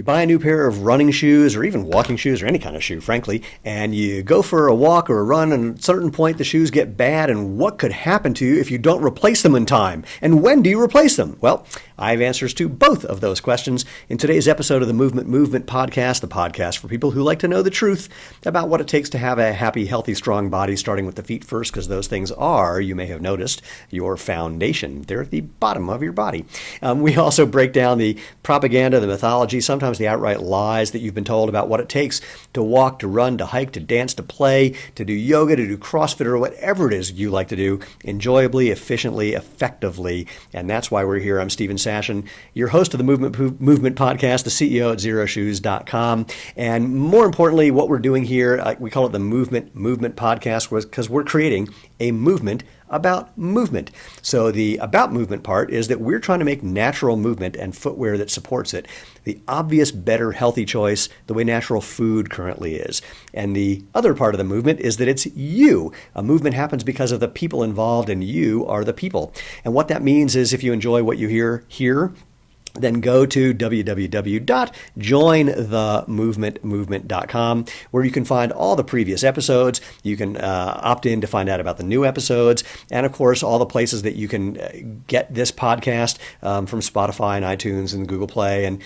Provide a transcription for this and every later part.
You buy a new pair of running shoes or even walking shoes or any kind of shoe, frankly, and you go for a walk or a run, and at a certain point the shoes get bad, and what could happen to you if you don't replace them in time? And when do you replace them? Well, I have answers to both of those questions in today's episode of the Movement Podcast, the podcast for people who like to know the truth about what it takes to have a happy, healthy, strong body, starting with the feet first, because those things are, you may have noticed, your foundation. They're at the bottom of your body. We also break down the propaganda, the mythology, sometimes the outright lies that you've been told about what it takes to walk, to run, to hike, to dance, to play, to do yoga, to do CrossFit, or whatever it is you like to do enjoyably, efficiently, effectively. And that's why we're here. I'm Steven Sashen, your host of the Movement Podcast, the CEO at ZeroShoes.com. And more importantly, what we're doing here, we call it the Movement Podcast, because we're creating a movement about movement. So the about movement part is that we're trying to make natural movement and footwear that supports it the obvious, better, healthy choice, the way natural food currently is. And the other part of the movement is that it's you. A movement happens because of the people involved, and you are the people. And what that means is if you enjoy what you hear here, then go to www.jointhemovementmovement.com, where you can find all the previous episodes. You can opt in to find out about the new episodes, and of course all the places that you can get this podcast from Spotify and iTunes and Google Play and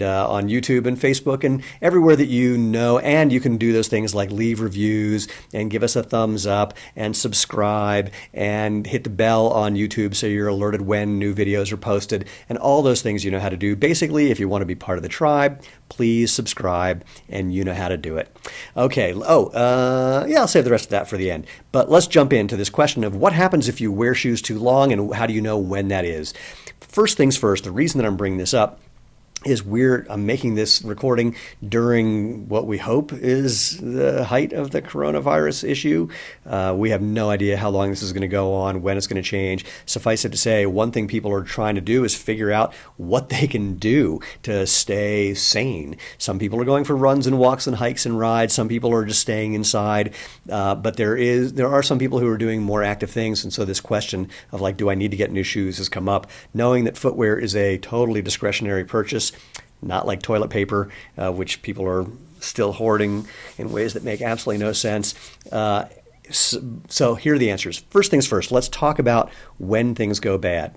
on YouTube and Facebook and everywhere that you know. And you can do those things like leave reviews and give us a thumbs up and subscribe and hit the bell on YouTube so you're alerted when new videos are posted, and all those things you know how to do. Basically, if you want to be part of the tribe, please subscribe, and you know how to do it. Okay. I'll save the rest of that for the end. But let's jump into this question of what happens if you wear shoes too long, and how do you know when that is? First things first, the reason that I'm bringing this up is I'm making this recording during what we hope is the height of the coronavirus issue. We have no idea how long this is going to go on, when it's going to change. Suffice it to say, one thing people are trying to do is figure out what they can do to stay sane. Some people are going for runs and walks and hikes and rides. Some people are just staying inside. But there are some people who are doing more active things. And so this question of do I need to get new shoes has come up, knowing that footwear is a totally discretionary purchase. Not like toilet paper, which people are still hoarding in ways that make absolutely no sense. So here are the answers. First things first, let's talk about when things go bad.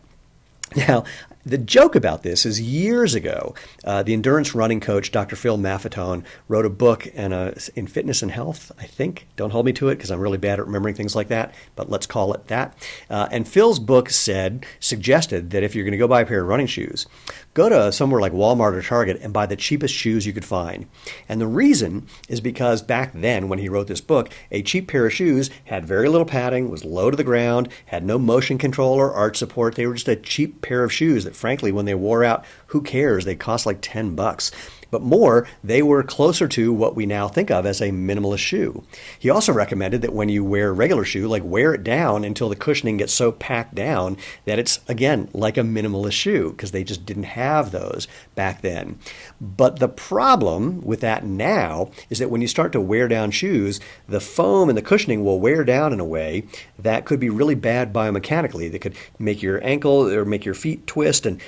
Now, the joke about this is years ago, the endurance running coach, Dr. Phil Maffetone, wrote a book in Fitness and Health, I think. Don't hold me to it because I'm really bad at remembering things like that, but let's call it that. And Phil's book suggested that if you're going to go buy a pair of running shoes, go to somewhere like Walmart or Target and buy the cheapest shoes you could find. And the reason is because back then, when he wrote this book, a cheap pair of shoes had very little padding, was low to the ground, had no motion control or arch support. They were just a cheap pair of shoes that, frankly, when they wore out, who cares? They cost like $10. But more, they were closer to what we now think of as a minimalist shoe. He also recommended that when you wear a regular shoe, wear it down until the cushioning gets so packed down that it's, again, like a minimalist shoe, because they just didn't have those back then. But the problem with that now is that when you start to wear down shoes, the foam and the cushioning will wear down in a way that could be really bad biomechanically. That could make your ankle or make your feet twist and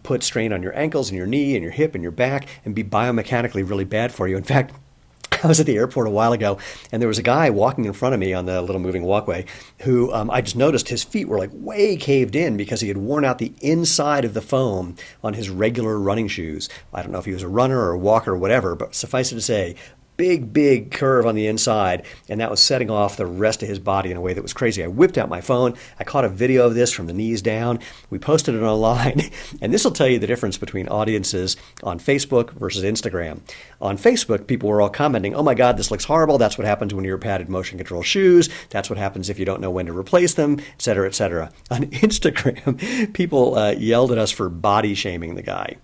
put strain on your ankles and your knee and your hip and your back and be biomechanically really bad for you. In fact, I was at the airport a while ago, and there was a guy walking in front of me on the little moving walkway who I just noticed his feet were way caved in because he had worn out the inside of the foam on his regular running shoes. I don't know if he was a runner or a walker or whatever, but suffice it to say, big curve on the inside, and that was setting off the rest of his body in a way that was crazy. I whipped out my phone. I caught a video of this from the knees down. We posted it online, and this will tell you the difference between audiences on Facebook versus Instagram. On Facebook, people were all commenting, "Oh my God, this looks horrible. That's what happens when you're padded motion control shoes. That's what happens if you don't know when to replace them, et cetera, et cetera." On Instagram, people yelled at us for body shaming the guy.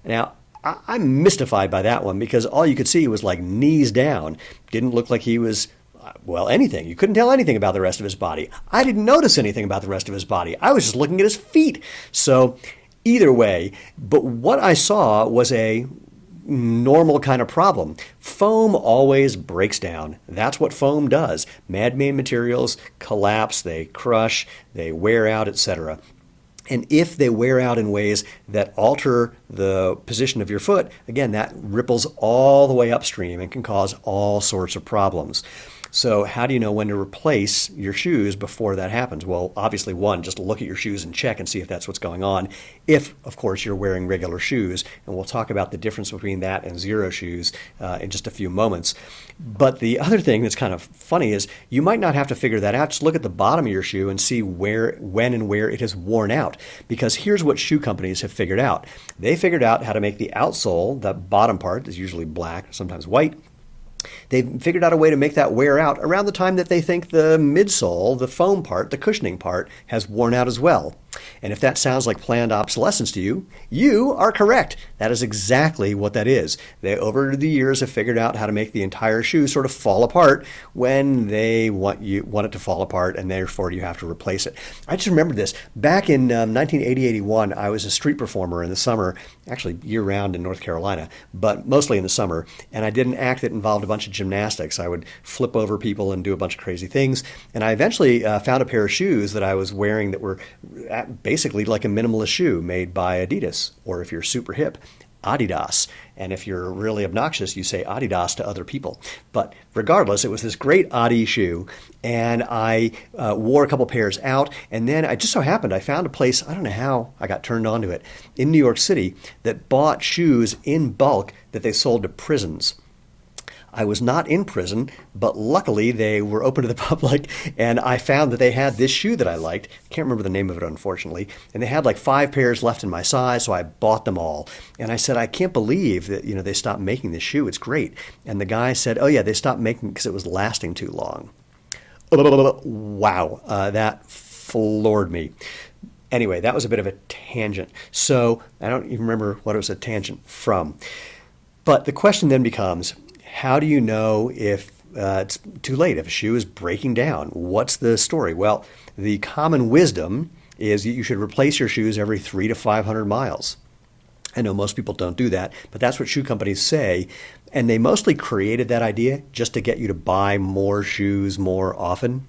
Now, I'm mystified by that one because all you could see was knees down. Didn't look like he was, anything. You couldn't tell anything about the rest of his body. I didn't notice anything about the rest of his body. I was just looking at his feet. So either way, but what I saw was a normal kind of problem. Foam always breaks down. That's what foam does. Man-made materials collapse, they crush, they wear out, etc. And if they wear out in ways that alter the position of your foot, again, that ripples all the way upstream and can cause all sorts of problems. So how do you know when to replace your shoes before that happens? Well, obviously, one, just look at your shoes and check and see if that's what's going on. If, of course, you're wearing regular shoes, and we'll talk about the difference between that and zero shoes in just a few moments. But the other thing that's kind of funny is you might not have to figure that out. Just look at the bottom of your shoe and see when and where it has worn out. Because here's what shoe companies have figured out. They figured out how to make the outsole, the bottom part is usually black, sometimes white. They've figured out a way to make that wear out around the time that they think the midsole, the foam part, the cushioning part, has worn out as well. And if that sounds like planned obsolescence to you, you are correct. That is exactly what that is. They, over the years, have figured out how to make the entire shoe sort of fall apart when they want it to fall apart, and therefore you have to replace it. I just remembered this. Back in 1980-81, I was a street performer in the summer, actually year-round in North Carolina, but mostly in the summer, and I did an act that involved a bunch of gymnastics. I would flip over people and do a bunch of crazy things, and I eventually found a pair of shoes that I was wearing that were basically like a minimalist shoe made by Adidas, or if you're super hip, Adidas. And if you're really obnoxious, you say Adidas to other people. But regardless, it was this great Adi shoe, and I wore a couple pairs out, and then I just so happened I found a place, I don't know how I got turned on to it, in New York City that bought shoes in bulk that they sold to prisons. I was not in prison, but luckily they were open to the public, and I found that they had this shoe that I liked. I can't remember the name of it, unfortunately. And they had like 5 pairs left in my size, so I bought them all. And I said, I can't believe that they stopped making this shoe. It's great. And the guy said, oh yeah, they stopped making it because it was lasting too long. Wow, that floored me. Anyway, that was a bit of a tangent. So I don't even remember what it was a tangent from. But the question then becomes, how do you know if it's too late, if a shoe is breaking down? What's the story? Well, the common wisdom is that you should replace your shoes every 300 to 500 miles. I know most people don't do that, but that's what shoe companies say. And they mostly created that idea just to get you to buy more shoes more often.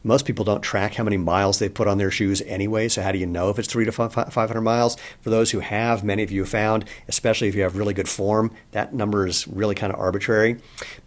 Most people don't track how many miles they put on their shoes anyway, so how do you know if it's 300 to 500 miles? For those who have, many of you have found, especially if you have really good form, that number is really kind of arbitrary.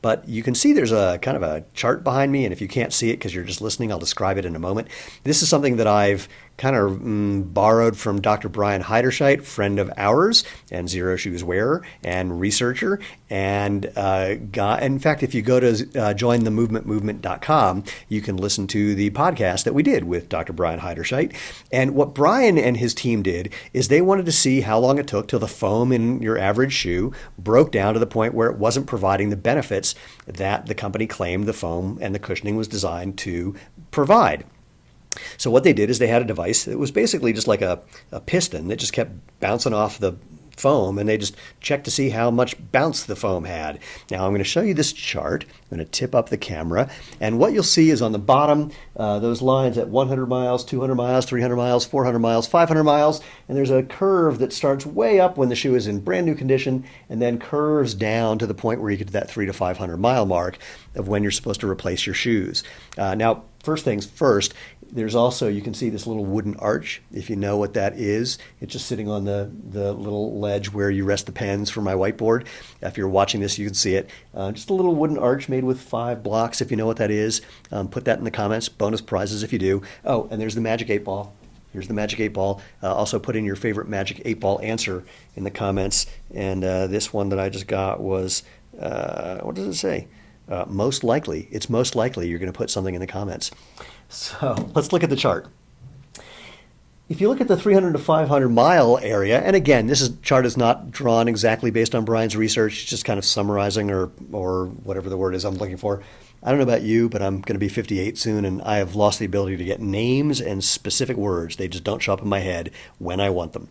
But you can see there's a kind of a chart behind me, and if you can't see it because you're just listening, I'll describe it in a moment. This is something that I've kind of borrowed from Dr. Brian Heiderscheit, friend of ours and Zero Shoes wearer and researcher. And in fact, if you go to jointhemovementmovement.com, you can listen to the podcast that we did with Dr. Brian Heiderscheit. And what Brian and his team did is they wanted to see how long it took till the foam in your average shoe broke down to the point where it wasn't providing the benefits that the company claimed the foam and the cushioning was designed to provide. So what they did is they had a device that was basically just like a piston that just kept bouncing off the foam, and they just checked to see how much bounce the foam had. Now I'm going to show you this chart. I'm going to tip up the camera, and what you'll see is on the bottom those lines at 100 miles, 200 miles, 300 miles, 400 miles, 500 miles, and there's a curve that starts way up when the shoe is in brand new condition and then curves down to the point where you get to that 300 to 500 mile mark of when you're supposed to replace your shoes. Now, first things first, there's also, you can see this little wooden arch, if you know what that is. It's just sitting on the little ledge where you rest the pens for my whiteboard. If you're watching this, you can see it. Just a little wooden arch made with 5 blocks, if you know what that is. Put that in the comments. Bonus prizes if you do. Oh, and there's the Magic 8 Ball. Here's the Magic 8 Ball. Also put in your favorite Magic 8 Ball answer in the comments. And this one that I just got was, what does it say? Most likely. It's most likely you're going to put something in the comments. So let's look at the chart. If you look at the 300 to 500 mile area, and again, this chart is not drawn exactly based on Brian's research, it's just kind of summarizing or whatever the word is I'm looking for. I don't know about you, but I'm going to be 58 soon, and I have lost the ability to get names and specific words. They just don't show up in my head when I want them.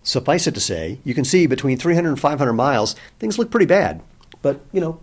Suffice it to say, you can see between 300 and 500 miles, things look pretty bad. But,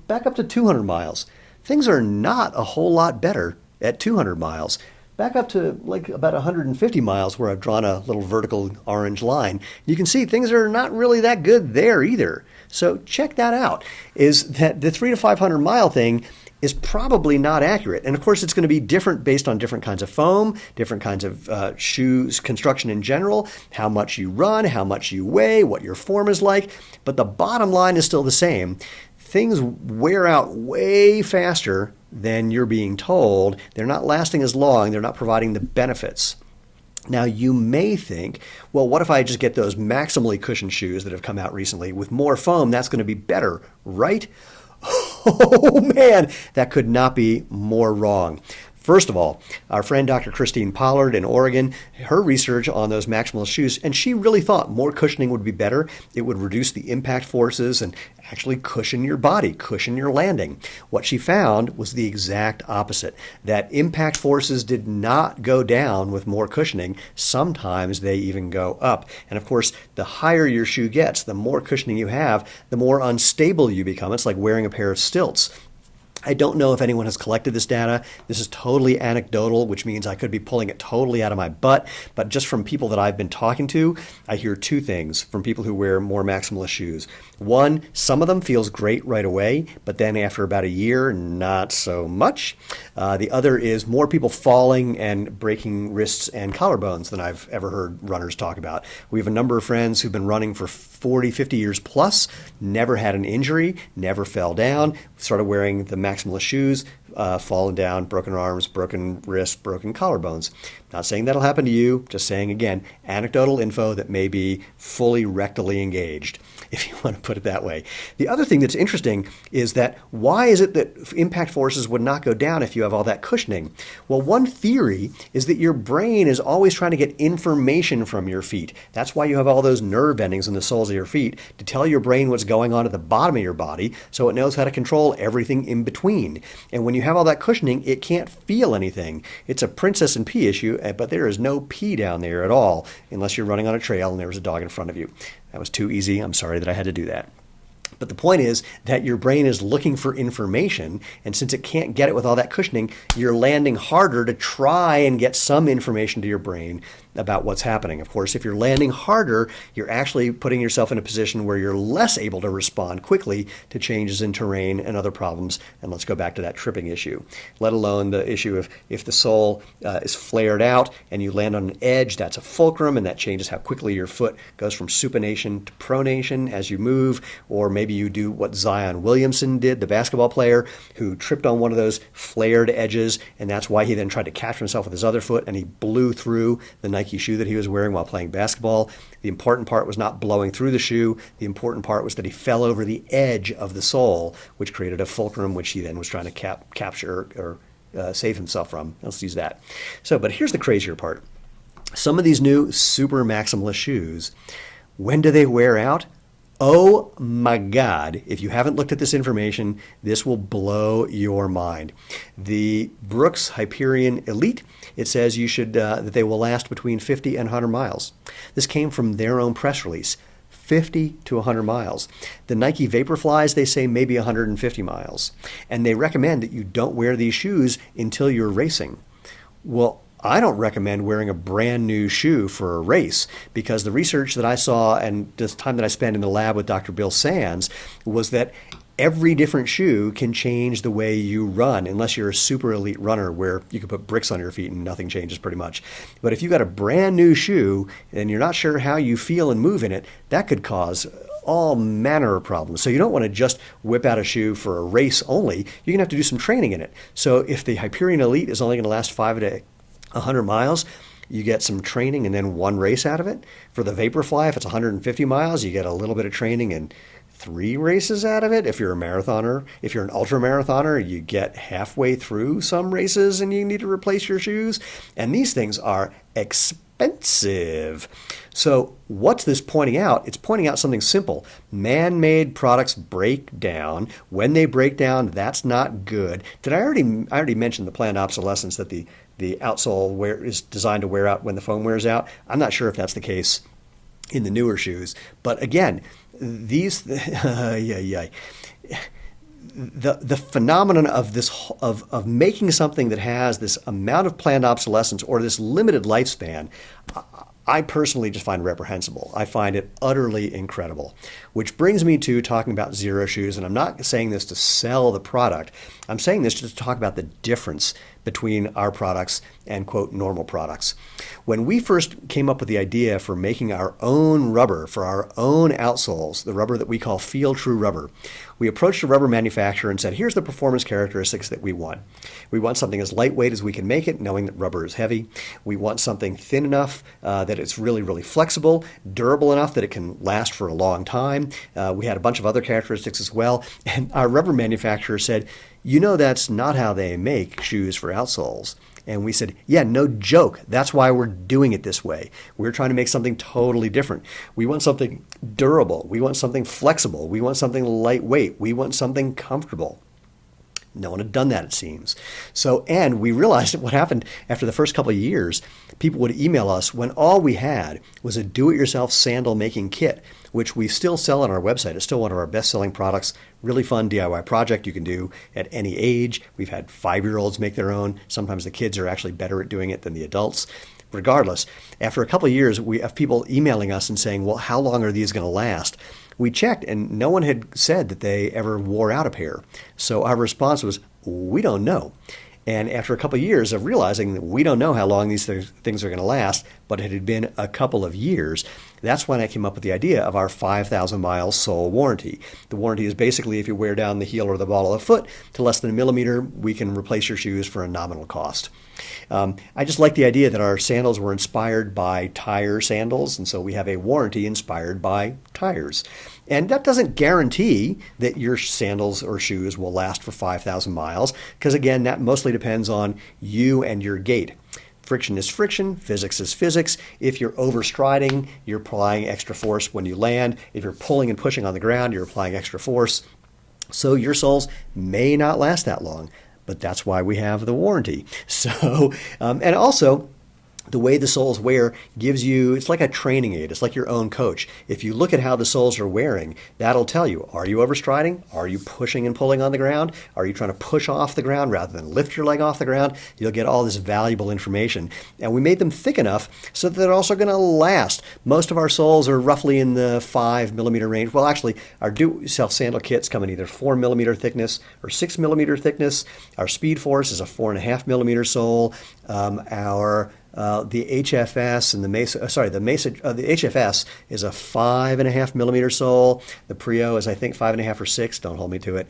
back up to 200 miles, things are not a whole lot better at 200 miles. Back up to like about 150 miles where I've drawn a little vertical orange line, you can see things are not really that good there either. So check that out. Is that the 300 to 500 mile thing is probably not accurate. And of course, it's going to be different based on different kinds of foam, different kinds of shoes construction in general, how much you run, how much you weigh, what your form is like. But the bottom line is still the same. Things wear out way faster than you're being told. They're not lasting as long. They're not providing the benefits. Now, you may think, well, what if I just get those maximally cushioned shoes that have come out recently with more foam? That's going to be better, right? Oh, man, that could not be more wrong. First of all, our friend Dr. Christine Pollard in Oregon, her research on those maximalist shoes, and she really thought more cushioning would be better. It would reduce the impact forces and actually cushion your body, cushion your landing. What she found was the exact opposite, that impact forces did not go down with more cushioning. Sometimes they even go up. And of course, the higher your shoe gets, the more cushioning you have, the more unstable you become. It's like wearing a pair of stilts. I don't know if anyone has collected this data. This is totally anecdotal, which means I could be pulling it totally out of my butt. But just from people that I've been talking to, I hear two things from people who wear more maximalist shoes. One, some of them feels great right away, but then after about a year, not so much. The other is more people falling and breaking wrists and collarbones than I've ever heard runners talk about. We have a number of friends who've been running for 40, 50 years plus, never had an injury, never fell down, started wearing the maximalist shoes, fallen down, broken arms, broken wrists, broken collarbones. Not saying that'll happen to you, just saying, again, anecdotal info that may be fully rectally engaged, if you want to put it that way. The other thing that's interesting is that why is it that impact forces would not go down if you have all that cushioning? Well, one theory is that your brain is always trying to get information from your feet. That's why you have all those nerve endings in the soles of your feet to tell your brain what's going on at the bottom of your body so it knows how to control everything in between. And when you have all that cushioning, it can't feel anything. It's a princess and pea issue, but there is no pee down there at all unless you're running on a trail and there was a dog in front of you. That was too easy. I'm sorry that I had to do that. But the point is that your brain is looking for information, and since it can't get it with all that cushioning, you're landing harder to try and get some information to your brain about what's happening. Of course, if you're landing harder, you're actually putting yourself in a position where you're less able to respond quickly to changes in terrain and other problems. And let's go back to that tripping issue, let alone the issue of if the sole is flared out and you land on an edge, that's a fulcrum, and that changes how quickly your foot goes from supination to pronation as you move. Or maybe you do what Zion Williamson did, the basketball player who tripped on one of those flared edges, and that's why he then tried to catch himself with his other foot, and he blew through the Nike shoe that he was wearing while playing basketball. The important part was not blowing through the shoe. The important part was that he fell over the edge of the sole, which created a fulcrum, which he then was trying to capture or save himself from. Let's use that. But here's the crazier part. Some of these new super maximalist shoes, when do they wear out? Oh my God, if you haven't looked at this information, this will blow your mind. The Brooks Hyperion Elite, it says you should that they will last between 50 and 100 miles. This came from their own press release, 50 to 100 miles. The Nike Vaporflies, they say maybe 150 miles. And they recommend that you don't wear these shoes until you're racing. Well, I don't recommend wearing a brand new shoe for a race because the research that I saw and the time that I spent in the lab with Dr. Bill Sands was that every different shoe can change the way you run unless you're a super elite runner where you can put bricks on your feet and nothing changes pretty much. But if you got a brand new shoe and you're not sure how you feel and move in it, that could cause all manner of problems. So you don't want to just whip out a shoe for a race only. You're going to have to do some training in it. So if the Hyperion Elite is only going to last 5 to 100 miles, you get some training and then one race out of it. For the Vaporfly, if it's 150 miles, you get a little bit of training and 3 races out of it. If you're a marathoner, if you're an ultra marathoner, you get halfway through some races and you need to replace your shoes. And these things are expensive. So what's this pointing out? It's pointing out something simple. Man-made products break down. When they break down, that's not good. I already mentioned the planned obsolescence that the outsole is designed to wear out when the foam wears out. I'm not sure if that's the case in the newer shoes. But again, these the phenomenon of this of making something that has this amount of planned obsolescence or this limited lifespan, I personally just find reprehensible. I find it utterly incredible, which brings me to talking about Zero shoes. And I'm not saying this to sell the product. I'm saying this just to talk about the difference between our products and, quote, normal products. When we first came up with the idea for making our own rubber for our own outsoles, the rubber that we call Feel True rubber, we approached a rubber manufacturer and said, here's the performance characteristics that we want. We want something as lightweight as we can make it, knowing that rubber is heavy. We want something thin enough that it's really, really flexible, durable enough that it can last for a long time. We had a bunch of other characteristics as well. And our rubber manufacturer said, you know, that's not how they make shoes for outsoles. And we said, yeah, no joke. That's why we're doing it this way. We're trying to make something totally different. We want something durable. We want something flexible. We want something lightweight. We want something comfortable. No one had done that, it seems. So, and we realized that what happened after the first couple of years, people would email us when all we had was a do-it-yourself sandal making kit, which we still sell on our website. It's still one of our best-selling products. Really fun DIY project you can do at any age. We've had 5-year-olds make their own. Sometimes the kids are actually better at doing it than the adults. Regardless, after a couple of years, we have people emailing us and saying, well, how long are these going to last? We checked, and no one had said that they ever wore out a pair. So our response was, we don't know. And after a couple of years of realizing that we don't know how long these things are going to last, but it had been a couple of years, that's when I came up with the idea of our 5,000-mile sole warranty. The warranty is basically if you wear down the heel or the ball of the foot to less than a millimeter, we can replace your shoes for a nominal cost. I just like the idea that our sandals were inspired by tire sandals, and so we have a warranty inspired by tires. And that doesn't guarantee that your sandals or shoes will last for 5,000 miles, because again, that mostly depends on you and your gait. Friction is friction, physics is physics. If you're overstriding, you're applying extra force when you land. If you're pulling and pushing on the ground, you're applying extra force. So your soles may not last that long, but that's why we have the warranty. So, and also, the way the soles wear gives you, it's like a training aid. It's like your own coach. If you look at how the soles are wearing, that'll tell you, are you overstriding? Are you pushing and pulling on the ground? Are you trying to push off the ground rather than lift your leg off the ground? You'll get all this valuable information. And we made them thick enough so that they're also going to last. Most of our soles are roughly in the 5 millimeter range. Well, actually, our do-it-yourself sandal kits come in either 4 millimeter thickness or 6 millimeter thickness. Our Speed Force is a 4.5 millimeter sole. The HFS and the HFS is a 5.5 millimeter sole. The Prio is, I think, 5.5 or 6. Don't hold me to it.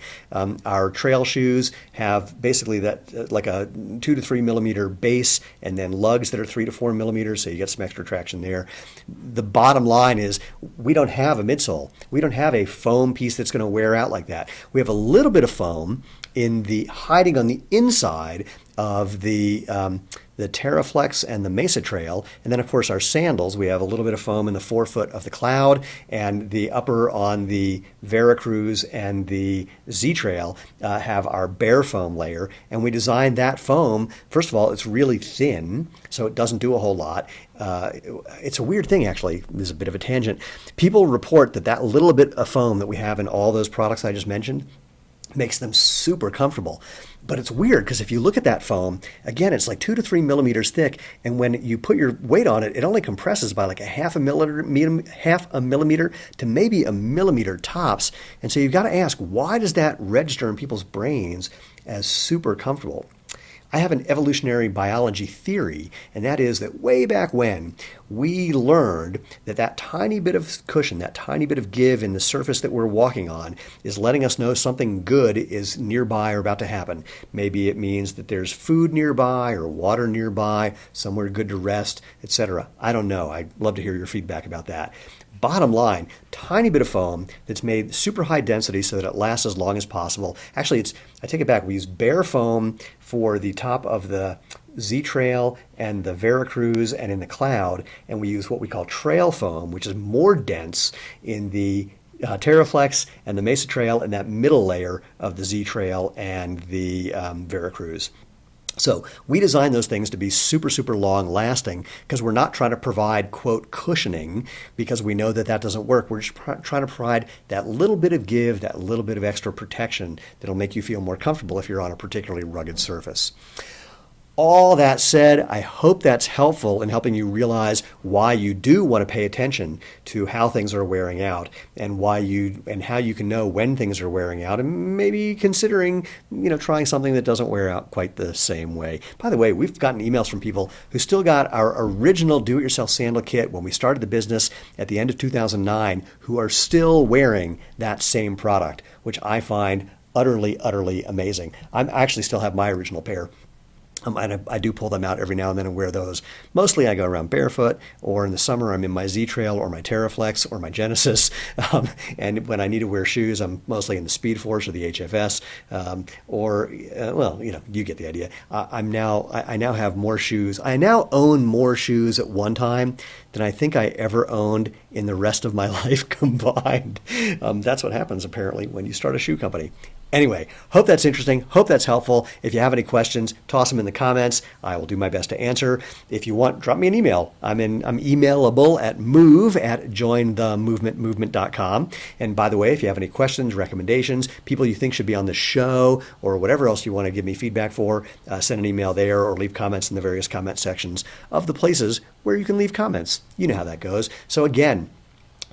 Our trail shoes have basically that like a 2 to 3 millimeter base, and then lugs that are 3 to 4 millimeters, so you get some extra traction there. The bottom line is we don't have a midsole. We don't have a foam piece that's going to wear out like that. We have a little bit of foam in the hiding on the inside of the Terraflex and the Mesa Trail. And then, of course, our sandals, we have a little bit of foam in the forefoot of the Cloud, and the upper on the Veracruz and the Z Trail have our bare foam layer. And we designed that foam. First of all, it's really thin, so it doesn't do a whole lot. It's a weird thing, actually. This is a bit of a tangent. People report that that little bit of foam that we have in all those products I just mentioned makes them super comfortable. But it's weird because if you look at that foam, again, it's like 2 to 3 millimeters thick. And when you put your weight on it, it only compresses by like a half a millimeter to maybe a millimeter tops. And so you've got to ask, why does that register in people's brains as super comfortable? I have an evolutionary biology theory, and that is that way back when, we learned that that tiny bit of cushion, that tiny bit of give in the surface that we're walking on is letting us know something good is nearby or about to happen. Maybe it means that there's food nearby or water nearby, somewhere good to rest, etc. I don't know. I'd love to hear your feedback about that. Bottom line, tiny bit of foam that's made super high density so that it lasts as long as possible. Actually, I take it back. We use bare foam for the top of the Z Trail and the Veracruz and in the Cloud, and we use what we call trail foam, which is more dense in the Terraflex and the Mesa Trail and that middle layer of the Z Trail and the Veracruz. So we designed those things to be super, super long lasting because we're not trying to provide, quote, cushioning because we know that that doesn't work. We're just trying to provide that little bit of give, that little bit of extra protection that'll make you feel more comfortable if you're on a particularly rugged surface. All that said, I hope that's helpful in helping you realize why you do want to pay attention to how things are wearing out and how you can know when things are wearing out, and maybe considering, trying something that doesn't wear out quite the same way. By the way, we've gotten emails from people who still got our original do-it-yourself sandal kit when we started the business at the end of 2009, who are still wearing that same product, which I find utterly, utterly amazing. I actually still have my original pair. And I do pull them out every now and then and wear those. Mostly I go around barefoot, or in the summer I'm in my Z-Trail or my TerraFlex or my Genesis. And when I need to wear shoes, I'm mostly in the Speed Force or the HFS. You get the idea. I now have more shoes. I now own more shoes at one time than I think I ever owned in the rest of my life combined. That's what happens apparently when you start a shoe company. Anyway, hope that's interesting. Hope that's helpful. If you have any questions, toss them in the comments. I will do my best to answer. If you want, drop me an email. I'm emailable at move@jointhemovementmovement.com. And by the way, if you have any questions, recommendations, people you think should be on the show, or whatever else you want to give me feedback for, send an email there or leave comments in the various comment sections of the places where you can leave comments. You know how that goes. So again,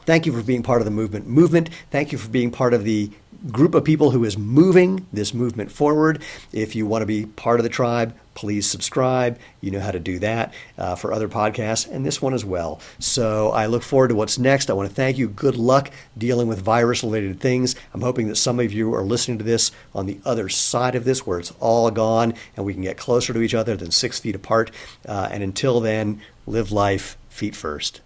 thank you for being part of the movement. Thank you for being part of the group of people who is moving this movement forward. If you want to be part of the tribe, please subscribe. You know how to do that for other podcasts and this one as well. So I look forward to what's next. I want to thank you. Good luck dealing with virus-related things. I'm hoping that some of you are listening to this on the other side of this, where it's all gone and we can get closer to each other than 6 feet apart. And until then, live life feet first.